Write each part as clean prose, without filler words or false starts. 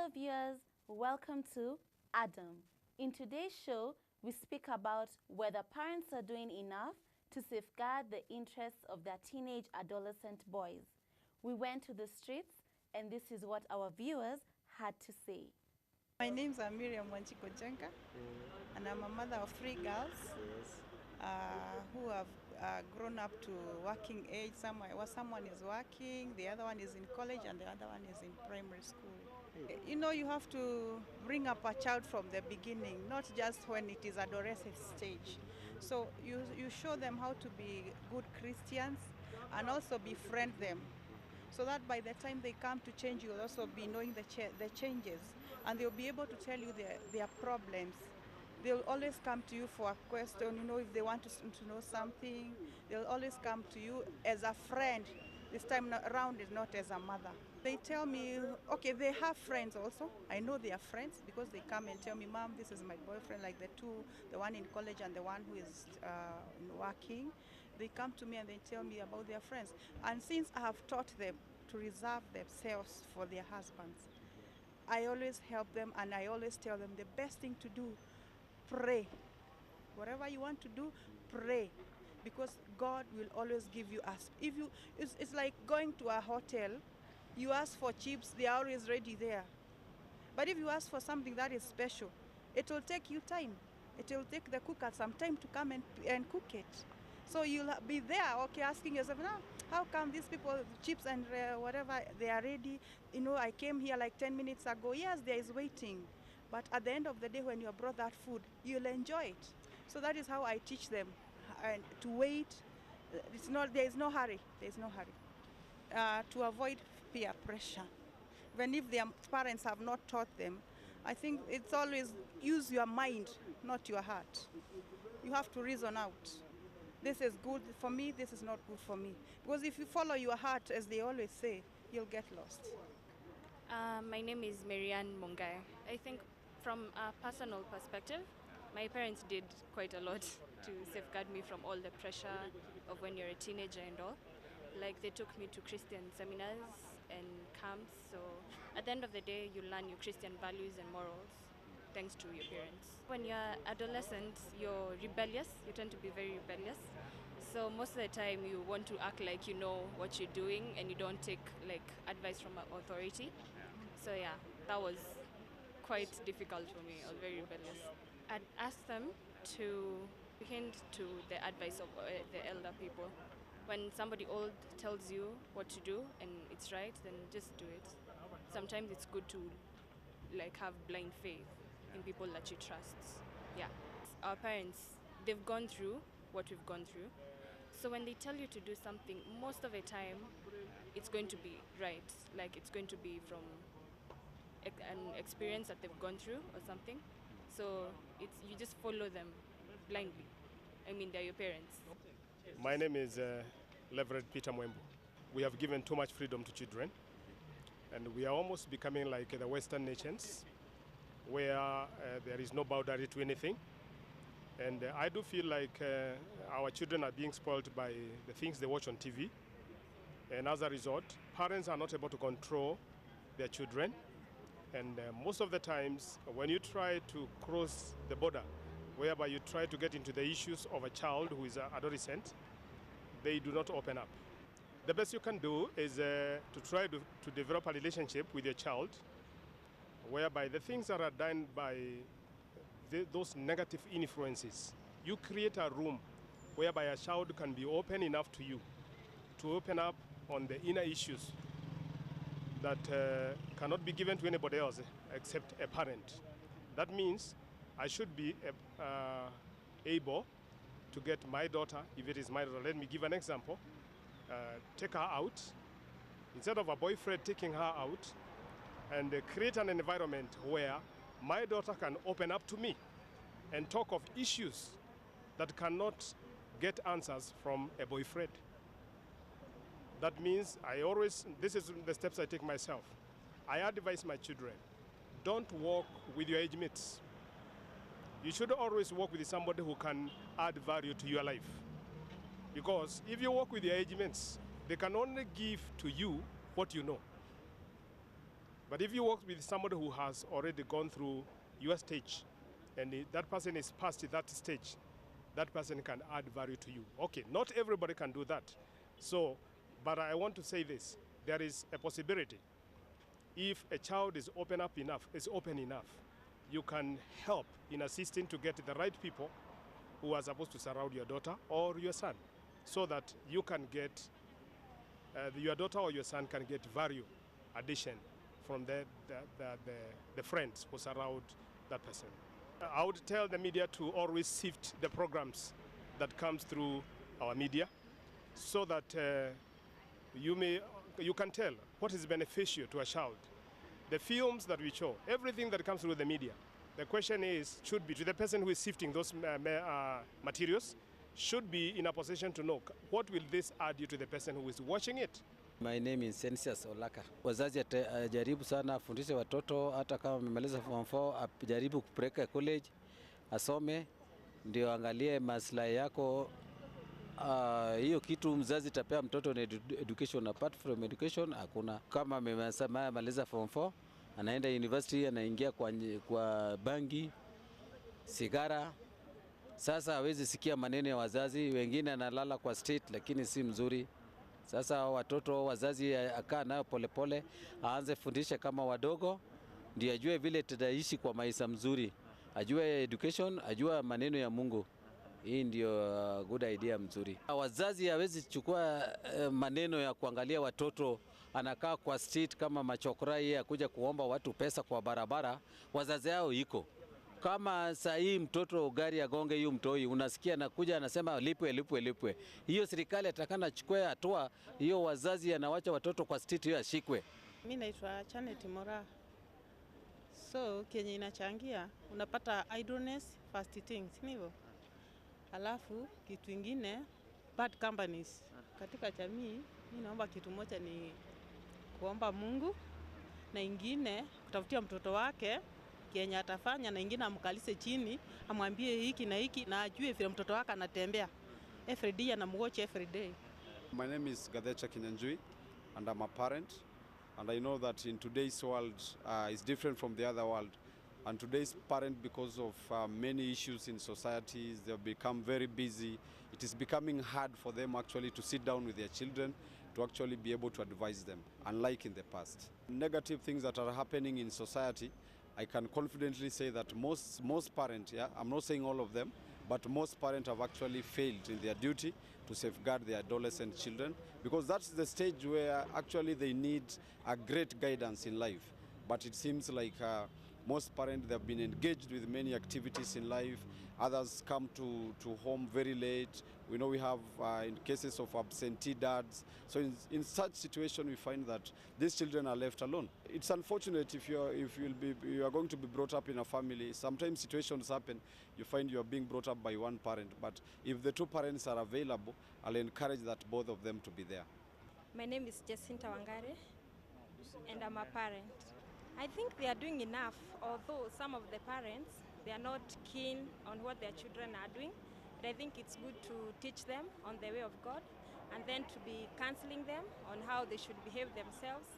Hello viewers, welcome to Adam. In today's show, we speak about whether parents are doing enough to safeguard the interests of their teenage adolescent boys. We went to the streets and this is what our viewers had to say. My name is Miriam and I'm a mother of 3 girls who have grown up to working age. Someone is working, the other one is in college, and the other one is in primary school. You know, you have to bring up a child from the beginning, not just when it is adolescent stage. So you show them how to be good Christians and also befriend them, so that by the time they come to change, you'll also be knowing the changes, and they'll be able to tell you their problems. They'll always come to you for a question, you know, if they want to know something, they'll always come to you as a friend. This time around is not as a mother. They tell me, okay, they have friends also. I know they are friends because they come and tell me, Mom, this is my boyfriend, like the one in college and the one who is working. They come to me and they tell me about their friends. And since I have taught them to reserve themselves for their husbands, I always help them and I always tell them the best thing to do, pray. Whatever you want to do, pray. Because God will always give you us. It's like going to a hotel, you ask for chips, they are always ready there. But if you ask for something that is special, it will take you time. It will take the cooker some time to come and cook it. So you'll be there, okay, asking yourself, now, how come these people, chips and whatever, they are ready? You know, I came here like 10 minutes ago. Yes, there is waiting. But at the end of the day, when you brought that food, you'll enjoy it. So that is how I teach them to wait. There is no hurry. There is no hurry. To avoid peer pressure. Even if their parents have not taught them, I think it's always use your mind, not your heart. You have to reason out. This is good for me, this is not good for me. Because if you follow your heart, as they always say, you'll get lost. My name is Marian Mungai. I think from a personal perspective, my parents did quite a lot to safeguard me from all the pressure of when you're a teenager and all. Like, they took me to Christian seminars and camps, so at the end of the day, you learn your Christian values and morals thanks to your parents. When you're adolescent, you're rebellious, you tend to be very rebellious. So most of the time you want to act like you know what you're doing and you don't take like advice from an authority. So yeah, that was quite difficult for me. I was very rebellious. I'd ask them to heed to the advice of the elder people. When somebody old tells you what to do and it's right, then just do it. Sometimes it's good to like have blind faith in people that you trust. Yeah. Our parents, they've gone through what we've gone through. So when they tell you to do something, most of the time, it's going to be right. Like, it's going to be from an experience that they've gone through or something. So you just follow them blindly. I mean, they're your parents. My name is Reverend Mugambi. We have given too much freedom to children, and we are almost becoming like the Western nations, where there is no boundary to anything. And I do feel like our children are being spoiled by the things they watch on TV. And as a result, parents are not able to control their children. And most of the times, when you try to cross the border, whereby you try to get into the issues of a child who is an adolescent, they do not open up. The best you can do is to try to develop a relationship with your child, whereby the things that are done by those negative influences, you create a room whereby a child can be open enough to you to open up on the inner issues that cannot be given to anybody else except a parent. That means I should be able to get my daughter, if it is my daughter, let me give an example, take her out, instead of a boyfriend taking her out, and create an environment where my daughter can open up to me and talk of issues that cannot get answers from a boyfriend. That means this is the steps I take myself. I advise my children, don't walk with your age mates. You should always walk with somebody who can add value to your life. Because if you walk with your age mates, they can only give to you what you know. But if you work with somebody who has already gone through your stage, and that person is past that stage, that person can add value to you. Okay, not everybody can do that. So, but I want to say this, there is a possibility. If a child is open enough, you can help in assisting to get the right people who are supposed to surround your daughter or your son, so that you can get, your daughter or your son can get value addition from the friends who surround that person. I would tell the media to always sift the programs that comes through our media, so that you can tell what is beneficial to a child. The films that we show, everything that comes through the media, the question should be to the person who is sifting those materials, should be in a position to know what will this add you to the person who is watching it. My name is Sensius Olaka. Wazazi ajaribu sana afundishe watoto, hata kama amemaliza form 4 ajaribu kupeleka college asome, ndio angalie maslahi yako. Hiyo kitu mzazi tapea mtoto ni education. Apart from education hakuna. Kama amemaliza form 4 anaenda university, anaingia kwa bangi, sigara. Sasa hawezi sikia maneno ya wazazi, wengine analala kwa state, lakini si mzuri. Sasa watoto wazazi akaa nayo polepole, aanze fundisha kama wadogo, ndio ajue vile tutaishi kwa maisha mzuri. Ajue education, ajue maneno ya Mungu. Hii ndio good idea mzuri. Wazazi hawezi chukua maneno ya kuangalia watoto anakaa kwa street kama machokora, yeye akuja kuomba watu pesa kwa barabara. Wazazi hao iko kama saa hii mtoto gari agonge hiyo mtoi, unasikia anakuja anasema lipwe. Hiyo serikali atakana achukue hatua, hiyo wazazi anawacha watoto kwa street, hiyo ashikwe. Mimi naitwa Janet Mora. So kenye inachangia unapata idleness, fast things, hivyo. Alafu kitu ingine bad companies katika jamii. Mimi naomba kitu moja ni kuomba Mungu, na ingine kutafutia mtoto wake kenye atafanya, na ingine amkalise chini amwambie hiki na hiki, na ajue vile mtoto wake anatembea every day, na watch every day. My name is Gadecha Kinyanjui and I'm a parent, and I know that in today's world is different from the other world. And today's parent, because of many issues in society, they've become very busy. It is becoming hard for them actually to sit down with their children to actually be able to advise them, unlike in the past. Negative things that are happening in society, I can confidently say that most parents, I'm not saying all of them, but most parents have actually failed in their duty to safeguard their adolescent children, because that's the stage where actually they need a great guidance in life. But it seems like most parents, they've been engaged with many activities in life. Others come to home very late. We know we have in cases of absentee dads. So in such situation, we find that these children are left alone. It's unfortunate if you are going to be brought up in a family. Sometimes situations happen. You find you are being brought up by one parent. But if the two parents are available, I'll encourage that both of them to be there. My name is Jacinta Wangare, and I'm a parent. I think they are doing enough, although some of the parents, they are not keen on what their children are doing. But I think it's good to teach them on the way of God, and then to be counseling them on how they should behave themselves.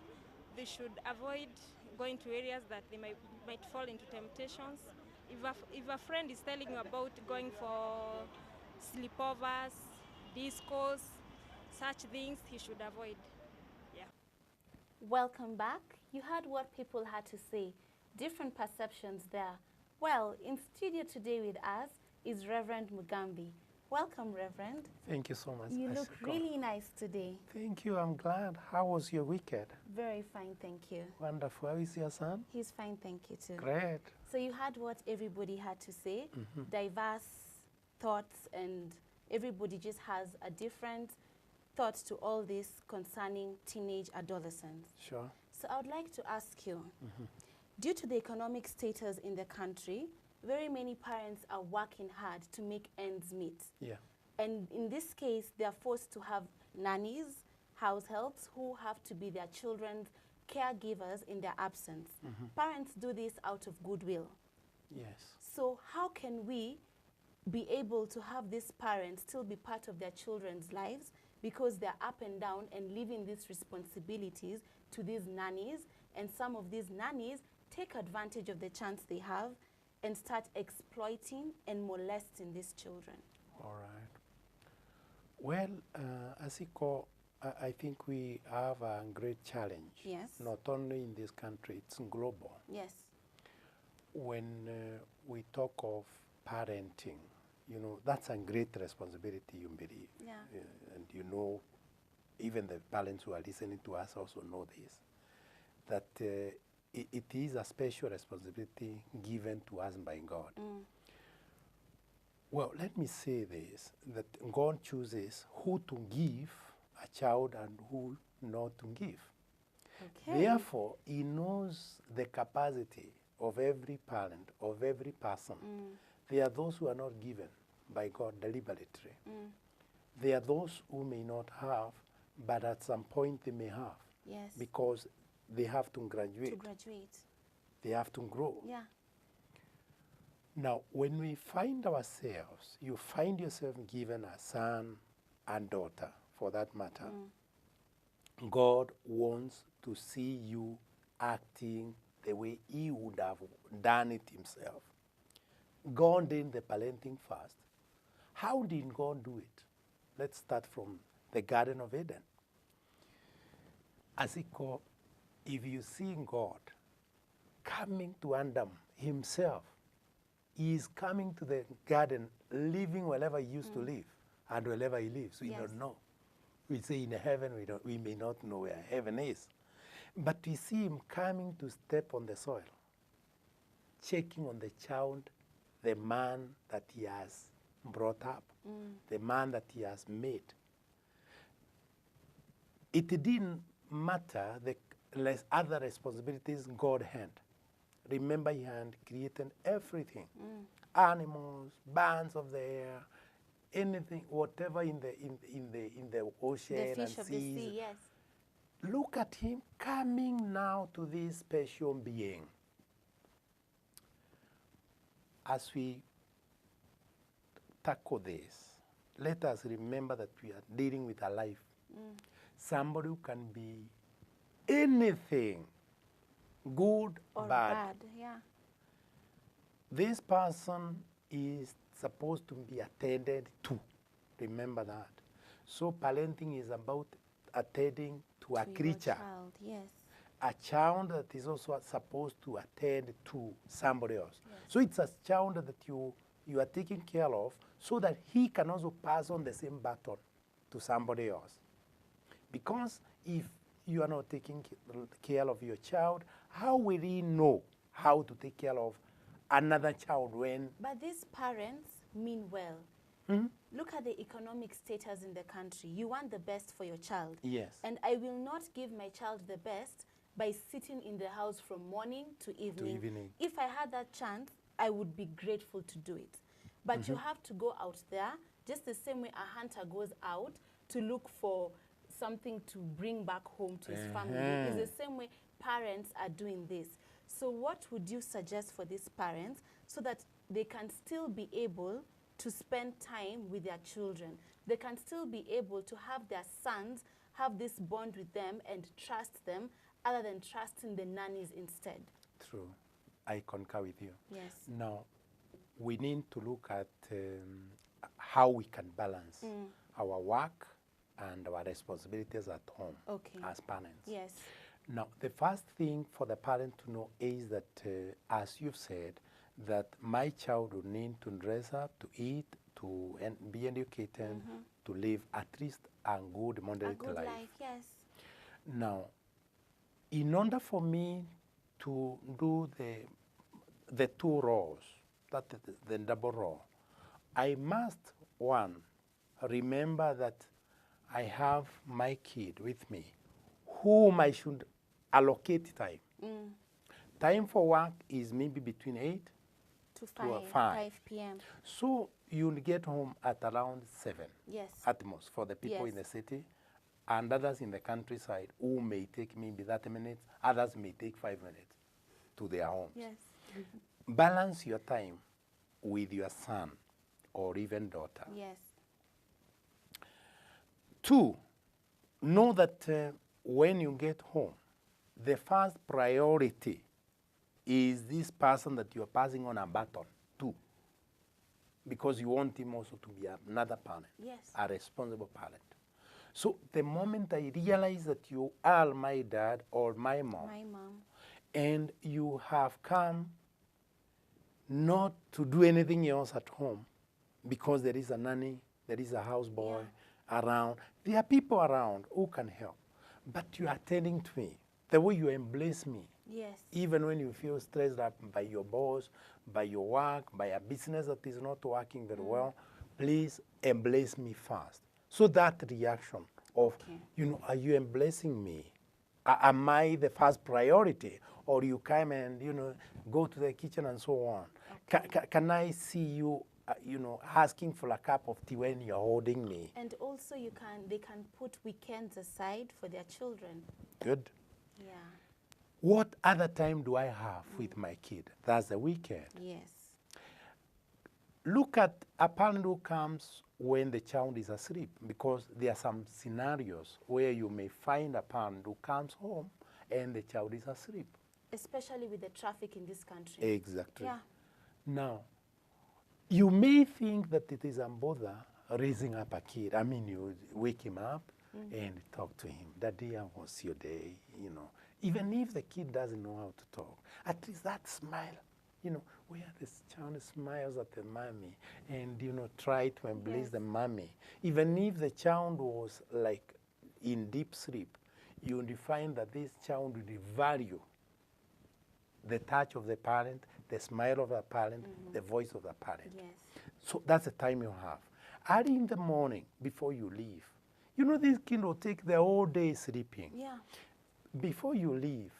They should avoid going to areas that they might fall into temptations. If a friend is telling you about going for sleepovers, discos, such things, he should avoid. Yeah. Welcome back. You heard what people had to say. Different perceptions there. Well, in studio today with us is Reverend Mugambi. Welcome, Reverend. Thank you so much. You look really nice today. Thank you. I'm glad. How was your weekend? Very fine, thank you. Wonderful. How is your son? He's fine, thank you too. Great. So you heard what everybody had to say. Diverse thoughts, and everybody just has a different thought to all this concerning teenage adolescents. Sure. So I would like to ask you, due to the economic status in the country, very many parents are working hard to make ends meet. Yeah. And in this case, they are forced to have nannies, house helps, who have to be their children's caregivers in their absence. Parents do this out of goodwill. Yes. So how can we be able to have these parents still be part of their children's lives, because they're up and down and leaving these responsibilities to these nannies And some of these nannies take advantage of the chance they have and start exploiting and molesting these children. All right. Well, Asiko, I think we have a great challenge. Yes. Not only in this country, it's global. Yes. When we talk of parenting, you know, that's a great responsibility, you believe. Yeah. And you know, even the parents who are listening to us also know this, that it is a special responsibility given to us by God. Well, let me say this, that God chooses who to give a child and who not to give. Okay. Therefore, he knows the capacity of every parent, of every person. There are those who are not given by God deliberately. There are those who may not have, but at some point they may have. Yes. Because they have to graduate. To graduate. They have to grow. Yeah. Now, when we find ourselves, you find yourself given a son and daughter, for that matter, God wants to see you acting the way he would have done it himself. God did the parenting first. How did God do it? Let's start from the Garden of Eden. Asiko, if you see God coming to Adam himself, he is coming to the garden, living wherever he used to live, and wherever he lives, we don't know. We say in heaven, we may not know where heaven is. But we see him coming to step on the soil, checking on the child, the man that he has brought up, the man that he has made. It didn't matter the other responsibilities God had. Remember, he had created everything. Animals, birds of the air, anything, whatever in the ocean The and fish of the seas. sea, yes. Look at him coming now to this special being. As we tackle this, let us remember that we are dealing with a life. Somebody who can be anything, good Or bad. yeah. This person is supposed to be attended to. Remember that. So parenting is about attending to a To your creature. child, yes. A child that is also supposed to attend to somebody else. So it's a child that you are taking care of so that he can also pass on the same baton to somebody else. Because if you are not taking care of your child, how will he know how to take care of another child when... But these parents mean well. Look at the economic status in the country. You want the best for your child. Yes. And I will not give my child the best by sitting in the house from morning to evening. If I had that chance, I would be grateful to do it. But you have to go out there, just the same way a hunter goes out to look for something to bring back home to his family. It's the same way parents are doing this. So what would you suggest for these parents so that they can still be able to spend time with their children? They can still be able to have their sons have this bond with them and trust them other than trusting the nannies instead. True. I concur with you. Yes. Now, we need to look at how we can balance our work and our responsibilities at home as parents. Yes. Now, the first thing for the parent to know is that, as you've said, that my child will need to dress up, to eat, to be educated, to live at least a good moderate A good life, yes. Now, in order for me to do the two roles, that is the double role, I must, one, remember that I have my kid with me, whom I should allocate time. Time for work is maybe between 8 to 5 5 p.m. So you'll get home at around 7 Yes. at most for the people in the city, and others in the countryside who may take maybe 30 minutes, others may take 5 minutes to their homes. Yes. Balance your time with your son or even daughter. Yes. 2, know that when you get home, the first priority is this person that you are passing on a baton to, because you want him also to be another parent, Yes. a responsible parent. So the moment I realize that you are my dad or my mom, and you have come not to do anything else at home because there is a nanny, there is a houseboy around, there are people around who can help, but you are tending to me, the way you embrace me, yes, even when you feel stressed up by your boss, by your work, by a business that is not working very well, please embrace me first. So that reaction of, you know, are you embracing me? Am I the first priority? Or you come and, you know, go to the kitchen and so on. Can I see you, you know, asking for a cup of tea when you're holding me? And also they can put weekends aside for their children. Good. Yeah. What other time do I have with my kid? That's the weekend. Yes. Look at a parent who comes when the child is asleep, because there are some scenarios where you may find a parent who comes home and the child is asleep. Especially with the traffic in this country. Exactly. Yeah. Now, you may think that it is a bother raising up a kid. I mean, you wake him up and talk to him. Daddy, how was your day? You know, even if the kid doesn't know how to talk, at least that smile, you know, where this child smiles at the mommy and, you know, try to embrace the mommy. Even if the child was like in deep sleep, you will find that this child will value the touch of the parent, the smile of the parent, the voice of the parent. Yes. So that's the time you have. Early in the morning, before you leave, you know, this kid will take the whole day sleeping. Yeah. Before you leave,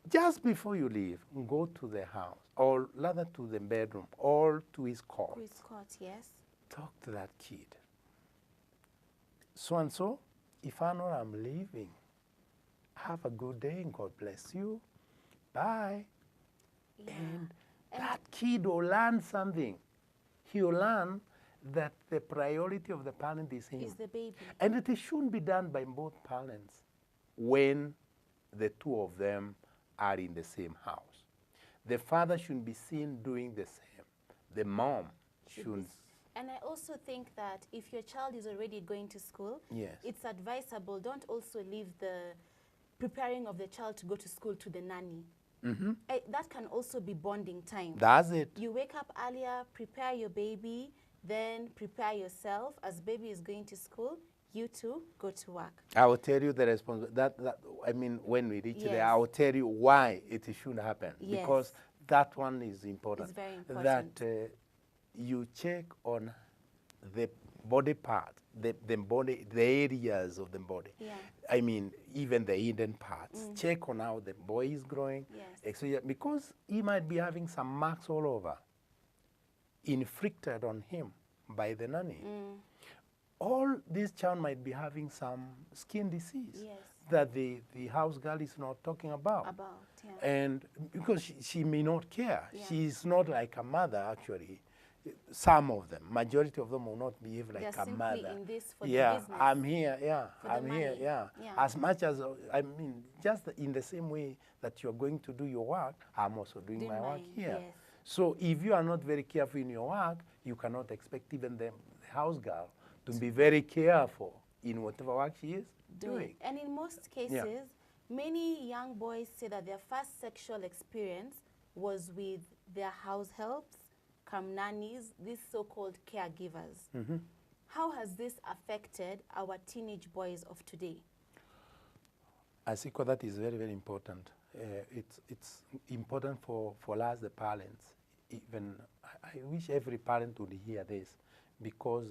just before you leave, go to the house, or rather to the bedroom, or to his cot. To his cot, yes. Talk to that kid. So and so, if I know I'm leaving, have a good day and God bless you. Bye. Yeah. And that kid will learn something. He will learn that the priority of the parent is him. Is the baby. And it shouldn't be done by both parents when the two of them are in the same house. The father shouldn't be seen doing the same. The mom shouldn't. And I also think that if your child is already going to school, Yes. it's advisable, don't also leave the preparing of the child to go to school to the nanny. That can also be bonding time. That's it. You wake up earlier, prepare your baby, then prepare yourself. As baby is going to school, you too go to work. I will tell you the response. I mean, when we reach there, I will tell you why it should happen. Yes. Because that one is important. It's very important. That you check on the body part, the body, the areas of the body. Yeah. I mean, even the hidden parts. Check on how the boy is growing. Yes. Because he might be having some marks all over, inflicted on him by the nanny. All this child might be having some skin disease that the house girl is not talking about. And because she may not care. She's not like a mother, actually. Some of them, majority of them will not behave like a mother. In this for the business. I'm here, I'm here, As much as, I mean, just in the same way that you're going to do your work, I'm also doing my work here. Yes. So if you are not very careful in your work, you cannot expect even the house girl to be very careful in whatever work she is doing. And in most cases, many young boys say that their first sexual experience was with their house helps, nannies, these so-called caregivers. How has this affected our teenage boys of today? I think that is very, very important. It's important for us, the parents. Even I wish every parent would hear this, because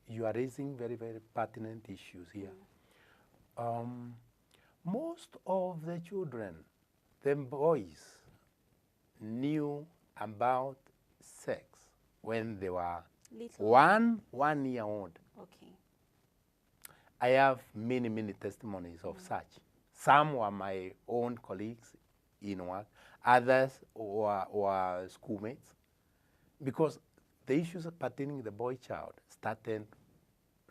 you are raising very, very pertinent issues here. Most of the children, the boys, knew about sex when they were one year old. Okay. I have many, many testimonies of such. Some were my own colleagues in work, others were schoolmates, because the issues pertaining to the boy child started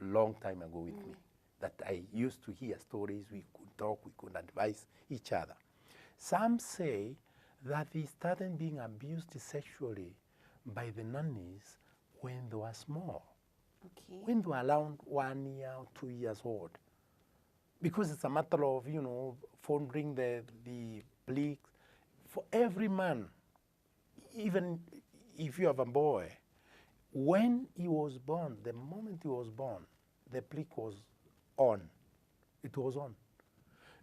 long time ago with me. that I used to hear stories, we could talk, we could advise each other. Some say that they started being abused sexually by the nannies when they were small, when they were around 1 year or 2 years old. Because it's a matter of, you know, fondling the plics. For every man, even if you have a boy, when he was born, the moment he was born, the plic was on. It was on.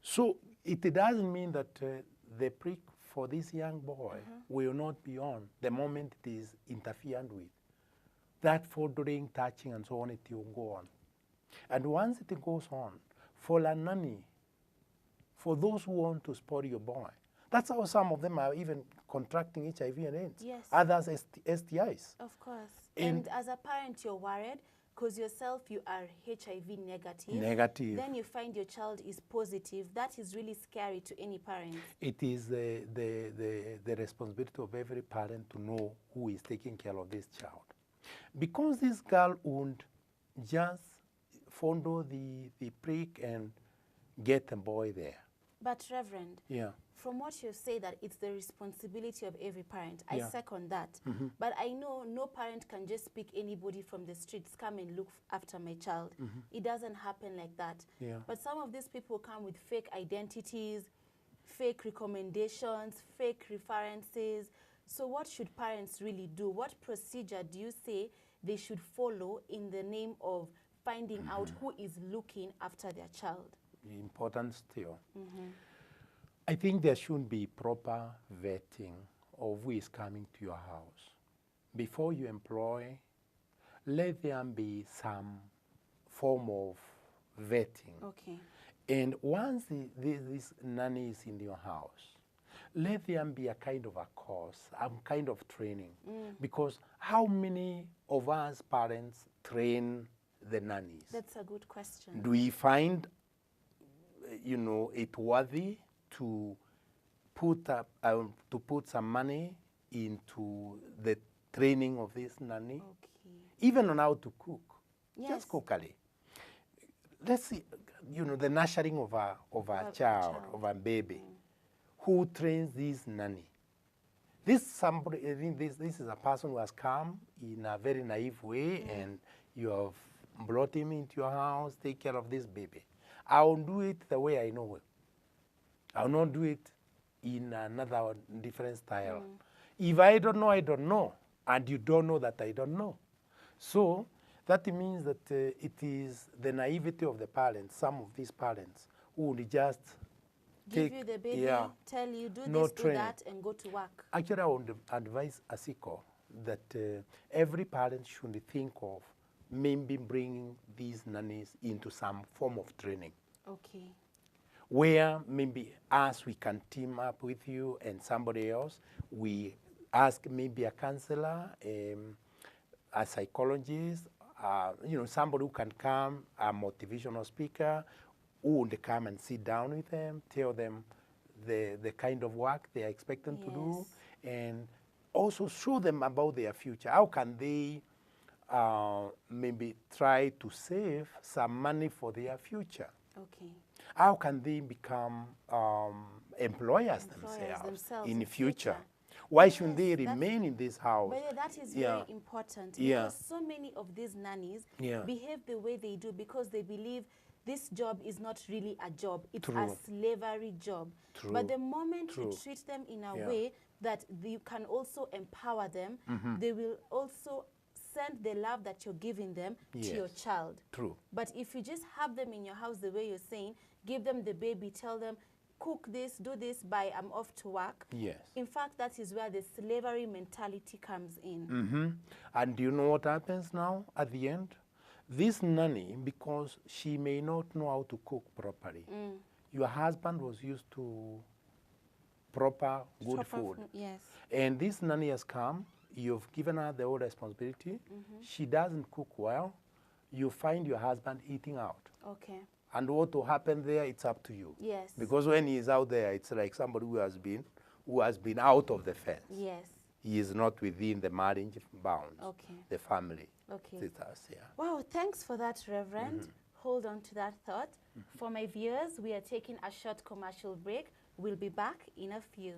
So it doesn't mean that the plic for this young boy will not be on the moment it is interfered with. That fondling, touching, and so on, it will go on. And once it goes on, for a nanny, for those who want to spoil your boy, that's how some of them are even contracting HIV and AIDS. Yes. Others STIs. Of course. And as a parent, you're worried because yourself, you are HIV negative. Negative. Then you find your child is positive. That is really scary to any parent. It is the responsibility of every parent to know who is taking care of this child. Because this girl would just fondle the prick and get a boy there. But Reverend, yeah, from what you say that it's the responsibility of every parent, I Yeah. second that. But I know no parent can just pick anybody from the streets, come and look after my child. It doesn't happen like that. Yeah. But some of these people come with fake identities, fake recommendations, fake references. So what should parents really do? What procedure do you say they should follow in the name of finding out who is looking after their child? important still. I think there should be proper vetting of who is coming to your house. Before you employ, let there be some form of vetting. Okay. And once this nanny is in your house, let there be a kind of a course, a kind of training. Because how many of us parents train the nannies? That's a good question. Do we find, it worthy to put some money into the training of this nanny? Okay. Even on how to cook. Yes. Just cookally. Let's see, the nurturing of a child, of a baby. Who trains this nanny? This is a person who has come in a very naive way, and you have brought him into your house, take care of this baby. I will do it the way I know it. I will not do it in another different style. If I don't know, I don't know. And you don't know that I don't know. So that means that it is the naivety of the parents, some of these parents, who would just give you the baby, tell you, do no this, training. do that, and go to work. Actually, I would advise Asiko that every parent should think of maybe bringing these nannies into some form of training. Okay. Where maybe us, we can team up with you and somebody else. We ask maybe a counselor, a psychologist, somebody who can come, a motivational speaker, who would come and sit down with them, tell them the kind of work they are expecting to do, and also show them about their future. How can they maybe try to save some money for their future? Okay. How can they become employers themselves in the future? Why shouldn't they remain in this house? But that is very important, because so many of these nannies behave the way they do because they believe this job is not really a job. It's a slavery job. But the moment you treat them in a way that you can also empower them, they will also send the love that you're giving them to your child. But if you just have them in your house the way you're saying, give them the baby, tell them, cook this, do this, bye, I'm off to work. Yes. In fact, that is where the slavery mentality comes in. And do you know what happens now at the end? This nanny, because she may not know how to cook properly, your husband was used to proper good food. Yes. And this nanny has come, you've given her the whole responsibility. She doesn't cook well. You find your husband eating out. Okay. And what will happen there, it's up to you. Yes. Because when he is out there, it's like somebody who has been out of the fence. Yes. He is not within the marriage bounds. Okay. The family. Okay. Status, Wow, thanks for that, Reverend. hold on to that thought. For my viewers, we are taking a short commercial break. We'll be back in a few.